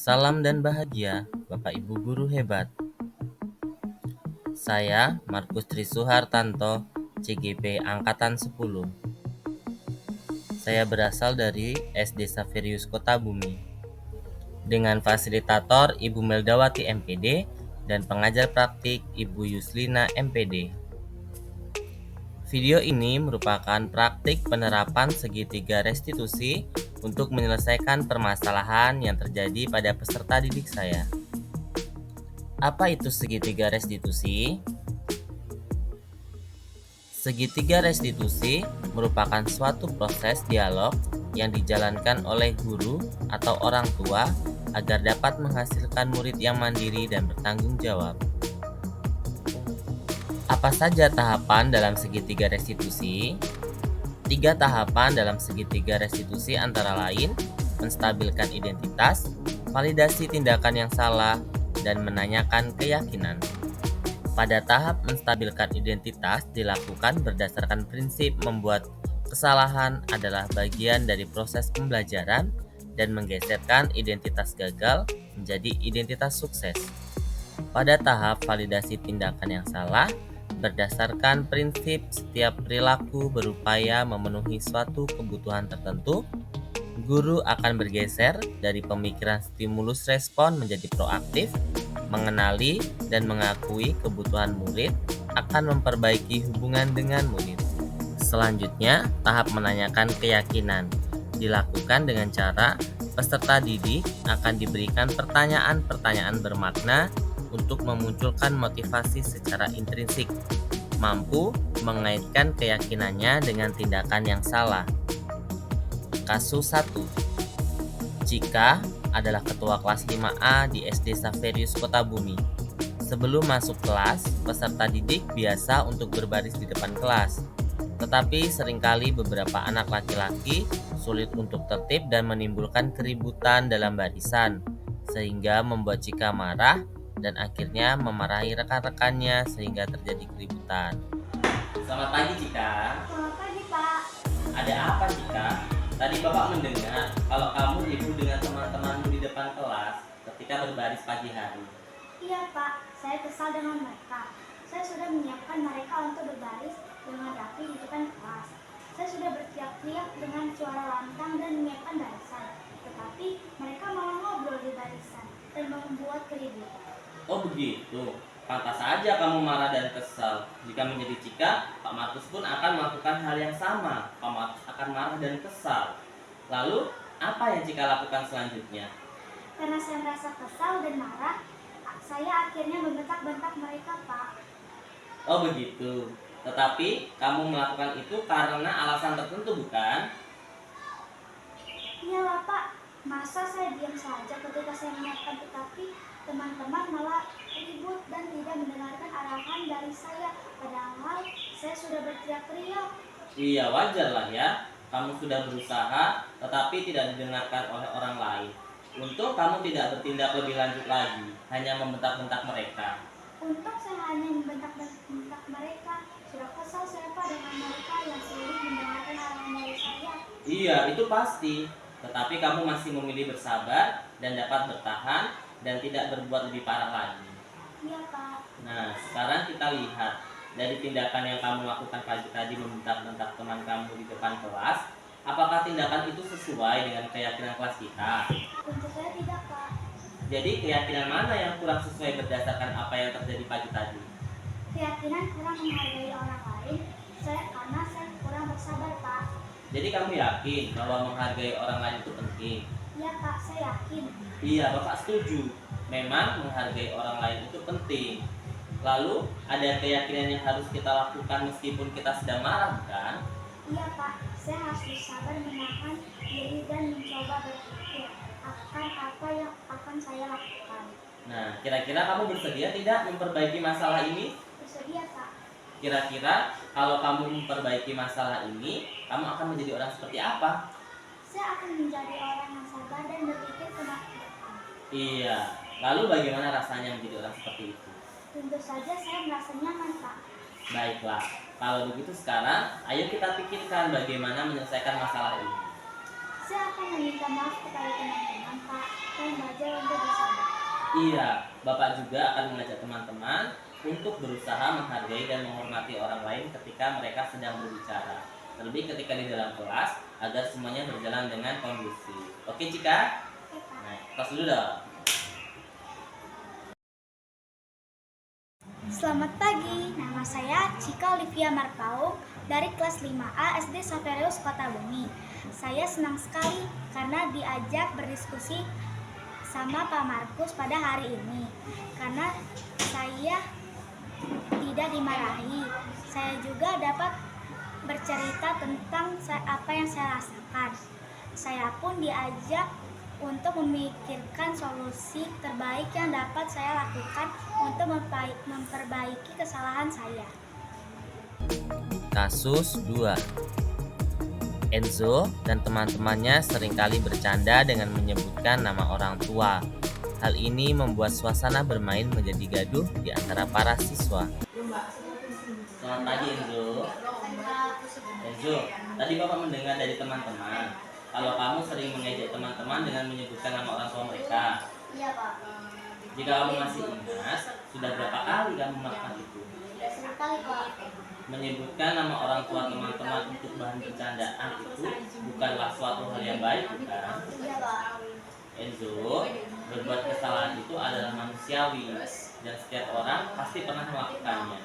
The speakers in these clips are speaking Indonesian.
Salam dan bahagia, Bapak Ibu guru hebat. Saya Markus Trisuhartanto, CGP Angkatan 10. Saya berasal dari SD Saverius Kota Bumi. Dengan fasilitator Ibu Meldawati MPD dan pengajar praktik Ibu Yuslina MPD. Video ini merupakan praktik penerapan segitiga restitusi untuk menyelesaikan permasalahan yang terjadi pada peserta didik saya. Apa itu segitiga restitusi? Segitiga restitusi merupakan suatu proses dialog yang dijalankan oleh guru atau orang tua agar dapat menghasilkan murid yang mandiri dan bertanggung jawab. Apa saja tahapan dalam segitiga restitusi? 3 tahapan dalam segitiga restitusi antara lain menstabilkan identitas, validasi tindakan yang salah, dan menanyakan keyakinan. Pada tahap menstabilkan identitas dilakukan berdasarkan prinsip membuat kesalahan adalah bagian dari proses pembelajaran dan menggeserkan identitas gagal menjadi identitas sukses. Pada tahap validasi tindakan yang salah, berdasarkan prinsip setiap perilaku berupaya memenuhi suatu kebutuhan tertentu, guru akan bergeser dari pemikiran stimulus respon menjadi proaktif, mengenali dan mengakui kebutuhan murid, akan memperbaiki hubungan dengan murid. Selanjutnya, tahap menanyakan keyakinan dilakukan dengan cara peserta didik akan diberikan pertanyaan-pertanyaan bermakna untuk memunculkan motivasi secara intrinsik, mampu mengaitkan keyakinannya dengan tindakan yang salah. Kasus 1. Cika adalah ketua kelas 5A di SD Saverius Kota Bumi. Sebelum masuk kelas, peserta didik biasa untuk berbaris di depan kelas. Tetapi seringkali beberapa anak laki-laki sulit untuk tertib dan menimbulkan keributan dalam barisan, sehingga membuat Cika marah dan akhirnya memarahi rekan-rekannya sehingga terjadi keributan. Selamat pagi, Cika. Selamat pagi, Pak. Ada apa, Cika? Tadi Bapak mendengar kalau kamu ribut dengan teman-temanmu di depan kelas ketika berbaris pagi hari. Iya, Pak. Saya kesal dengan mereka. Saya sudah menyiapkan mereka untuk berbaris dengan rapi di depan kelas. Saya sudah berteriak-teriak dengan suara lantang dan menyiapkan barisan. Tetapi mereka malah ngobrol di barisan dan membuat keributan. Oh begitu, pantas saja kamu marah dan kesal. Jika menjadi Cika, Pak Markus pun akan melakukan hal yang sama. Pak Markus akan marah dan kesal. Lalu, apa yang Cika lakukan selanjutnya? Karena saya merasa kesal dan marah, saya akhirnya membentak-bentak mereka, Pak. Oh begitu, tetapi kamu melakukan itu karena alasan tertentu bukan? Iyalah, Pak. Masa saya diam saja ketika saya menyiapkan, tetapi teman-teman malah ribut dan tidak mendengarkan arahan dari saya. Padahal saya sudah berteriak-teriak. Iya wajar lah ya, kamu sudah berusaha tetapi tidak didengarkan oleh orang lain. Untung kamu tidak bertindak lebih lanjut lagi, hanya membentak-bentak mereka. Untung saya hanya membentak-bentak mereka. Sudah kesal saya, Pak, dengan mereka yang sulit mendengarkan arahan dari saya. Iya, itu pasti. Tetapi kamu masih memilih bersabar dan dapat bertahan dan tidak berbuat lebih parah lagi. Iya, Pak. Nah, sekarang kita lihat dari tindakan yang kamu lakukan pagi tadi membentak-bentak teman kamu di depan kelas, apakah tindakan itu sesuai dengan keyakinan kelas kita? Tentu saya tidak, Pak. Jadi keyakinan mana yang kurang sesuai berdasarkan apa yang terjadi pagi tadi? Keyakinan kurang menghargai orang lain, karena saya kurang bersabar, Pak. Jadi kamu yakin bahwa menghargai orang lain itu penting? Iya, Pak, saya yakin. Iya, Bapak setuju. Memang menghargai orang lain itu penting. Lalu ada keyakinan yang harus kita lakukan meskipun kita sedang marah, bukan? Iya, Pak, saya harus bersabar menahan diri dan mencoba berpikir akan apa yang akan saya lakukan. Nah, kira-kira kamu bersedia tidak memperbaiki masalah ini? Bersedia, Pak. Kira-kira kalau kamu memperbaiki masalah ini, kamu akan menjadi orang seperti apa? Saya akan menjadi orang yang sabar dan berpikir ke masa depan. Iya, lalu bagaimana rasanya menjadi orang seperti itu? Tentu saja saya merasa nyaman, Pak. Baiklah, kalau begitu sekarang, ayo kita pikirkan bagaimana menyelesaikan masalah ini. Saya akan meminta maaf kepada teman-teman, Pak, dan belajar untuk bersabar. Iya, Bapak juga akan mengajak teman-teman untuk berusaha menghargai dan menghormati orang lain ketika mereka sedang berbicara. Terlebih ketika di dalam kelas, agar semuanya berjalan dengan kondusif. Oke, Cika? Oke, Pak. Nah, tos dulu dong. Selamat pagi, nama saya Cika Olivia Marpaung dari kelas 5A SD Saverius Kota Bumi. Saya senang sekali karena diajak berdiskusi sama Pak Markus pada hari ini. Karena saya tidak dimarahi, saya juga dapat bercerita tentang apa yang saya rasakan. Saya pun diajak untuk memikirkan solusi terbaik yang dapat saya lakukan untuk memperbaiki kesalahan saya. Kasus 2. Enzo dan teman-temannya seringkali bercanda dengan menyebutkan nama orang tua. Hal ini membuat suasana bermain menjadi gaduh di antara para siswa. Selamat pagi, Enzo. Enzo, tadi Bapak mendengar dari teman-teman kalau kamu sering mengejek teman-teman dengan menyebutkan nama orang tua mereka. Iya, Pak. Jika kamu masih ingat, sudah berapa kali kamu melakukan itu? Sekali, Pak. Menyebutkan nama orang tua teman-teman untuk bahan bercandaan itu bukanlah suatu hal yang baik, bukan? Iya, Pak. Enzo, berbuat kesalahan itu adalah manusiawi dan setiap orang pasti pernah melakukannya.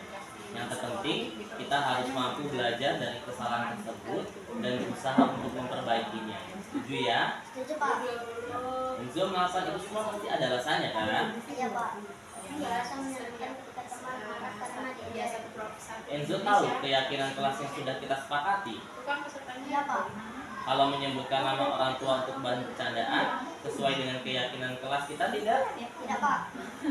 Yang terpenting, kita harus mampu belajar dari kesalahan tersebut dan berusaha untuk memperbaikinya. Setuju ya? Setuju, Pak. Enzo melakukan itu semua pasti ada alasannya, kan? Iya, Pak. Saya menyenangkan ketika teman marah karena diajak. Enzo tahu keyakinan kelas yang sudah kita sepakati. Iya, Pak. Kalau menyebutkan nama orang tua untuk bahan bercandaan sesuai dengan keyakinan kelas kita tidak? Tidak, Pak.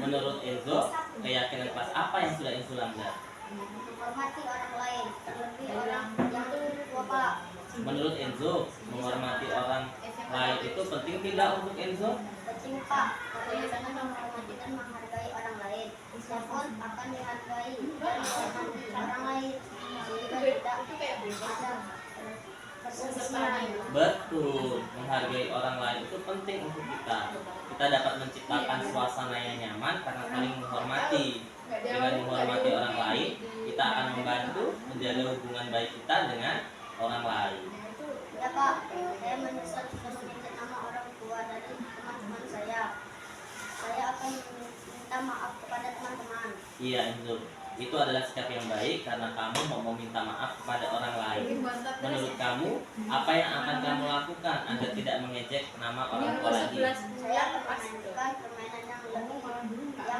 Menurut Enzo, keyakinan kelas apa yang sudah Enzo langgar? Menghormati orang lain, terlebih orang yang tua, Pak. Menurut Enzo, menghormati orang lain itu penting tidak untuk Enzo? Penting, Pak. Karena dengan menghormati dan menghargai orang lain, saya pun akan dihargai dan menghormati orang lain sehingga tidak ada perselisihan. Betul, menghargai orang lain itu penting untuk kita. Kita dapat menciptakan suasana yang nyaman karena saling menghormati. Dengan menghormati orang lain, kita akan membantu menjaga hubungan baik kita dengan orang lain. Ya, Pak. Saya menyesal sudah mengejek nama orang tua dari teman-teman saya. Saya akan minta maaf kepada teman-teman. Iya, Enzo. Itu adalah sikap yang baik karena kamu mau meminta maaf kepada orang lain. Menurut kamu, apa yang akan kamu lakukan agar tidak mengejek nama orang tua lagi? Saya akan memainkan permainan yang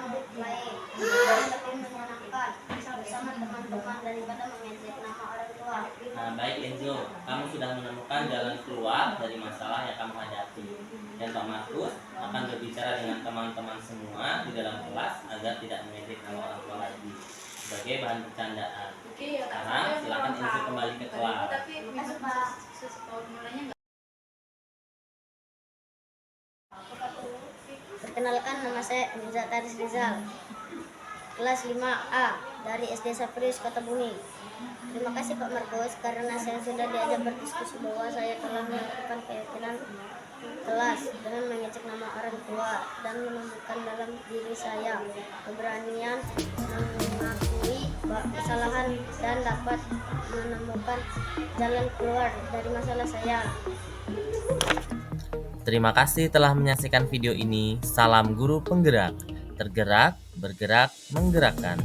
lebih lain, yang lebih menyenangkan bersama teman-teman daripada mengejek nama orang tua. Nah, baik Enzo, kamu sudah menemukan jalan keluar dari masalah yang kamu hadapi. Dan Pak Markus akan berbicara dengan teman-teman semua di dalam kelas agar tidak mengejek nama orang tua lagi sebagai bahan bercandaan. Sekarang silakan Enzo kembali ke kelas. Masuk, Pak. Perkenalkan, nama saya Mirza Taris Rizal, kelas 5A dari SD Saverius Kota Bumi. Terima kasih Pak Markus karena saya sudah diajak berdiskusi bahwa saya telah melakukan keyakinan kelas dengan mengecek nama orang tua dan menemukan dalam diri saya keberanian mengakui kesalahan dan dapat menemukan jalan keluar dari masalah saya. Terima kasih telah menyaksikan video ini. Salam guru penggerak, tergerak, bergerak, menggerakkan.